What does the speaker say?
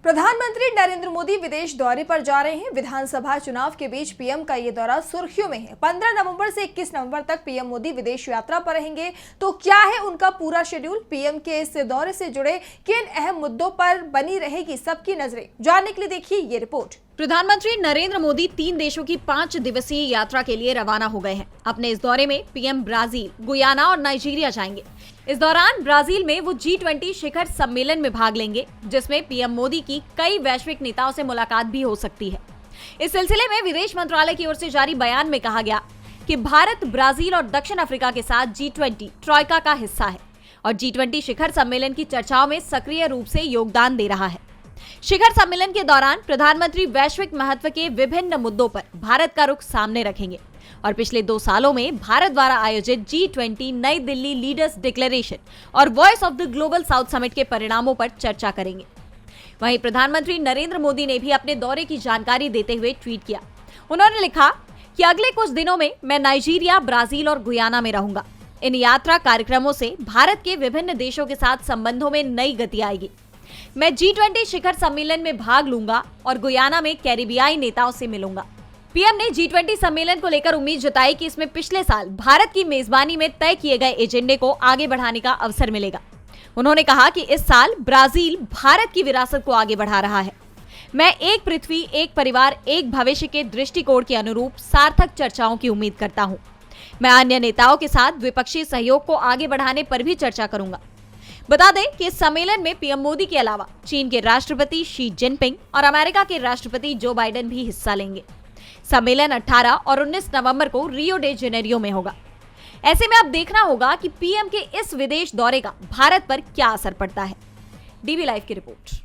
प्रधानमंत्री नरेंद्र मोदी विदेश दौरे पर जा रहे हैं। विधानसभा चुनाव के बीच पीएम का ये दौरा सुर्खियों में है। 15 नवंबर से 21 नवंबर तक पीएम मोदी विदेश यात्रा पर रहेंगे। तो क्या है उनका पूरा शेड्यूल, पीएम के इस दौरे से जुड़े किन अहम मुद्दों पर बनी रहेगी सबकी नजरें, जानने के लिए देखिए ये रिपोर्ट। प्रधानमंत्री नरेंद्र मोदी 3 देशों की 5 दिवसीय यात्रा के लिए रवाना हो गए हैं। अपने इस दौरे में पीएम ब्राजील, गुयाना और नाइजीरिया जाएंगे। इस दौरान ब्राजील में वो G20 शिखर सम्मेलन में भाग लेंगे, जिसमें पीएम मोदी की कई वैश्विक नेताओं से मुलाकात भी हो सकती है। इस सिलसिले में विदेश मंत्रालय की ओर से जारी बयान में कहा गया कि भारत ब्राजील और दक्षिण अफ्रीका के साथ G20 ट्रॉयका का हिस्सा है और G20 शिखर सम्मेलन की चर्चाओं में सक्रिय रूप से योगदान दे रहा है। शिखर सम्मेलन के दौरान प्रधानमंत्री वैश्विक महत्व के विभिन्न मुद्दों पर भारत का रुख सामने रखेंगे और पिछले 2 सालों में भारत द्वारा आयोजित G20 नई दिल्ली लीडर्स डिक्लेरेशन और voice of the global south summit के परिणामों पर चर्चा करेंगे। वहीं प्रधानमंत्री नरेंद्र मोदी ने भी अपने दौरे की जानकारी देते हुए ट्वीट किया। उन्होंने लिखा कि अगले कुछ दिनों में मैं नाइजीरिया, ब्राजील और गुयाना में रहूंगा। इन यात्रा कार्यक्रमों से भारत के विभिन्न देशों के साथ संबंधों में नई गति आएगी। मैं G20 शिखर सम्मेलन में भाग लूंगा और गुयाना में कैरिबियाई नेताओं से मिलूंगा। पीएम ने G20 सम्मेलन को लेकर उम्मीद जताई कि इसमें पिछले साल भारत की मेजबानी में तय किए गए एजेंडे को आगे बढ़ाने का अवसर मिलेगा। उन्होंने कहा कि इस साल ब्राजील भारत की विरासत को आगे बढ़ा रहा है। मैं एक पृथ्वी, एक परिवार, एक भविष्य के दृष्टिकोण के अनुरूप सार्थक चर्चाओं की उम्मीद करता हूं। मैं अन्य नेताओं के साथ द्विपक्षीय सहयोग को आगे बढ़ाने पर भी चर्चा करूंगा। बता दें कि इस सम्मेलन में पीएम मोदी के अलावा चीन के राष्ट्रपति शी जिनपिंग और अमेरिका के राष्ट्रपति जो बाइडेन भी हिस्सा लेंगे। सम्मेलन 18 और 19 नवंबर को रियो डे जेनेरियो में होगा। ऐसे में अब देखना होगा कि पीएम के इस विदेश दौरे का भारत पर क्या असर पड़ता है। डीवी लाइव की रिपोर्ट।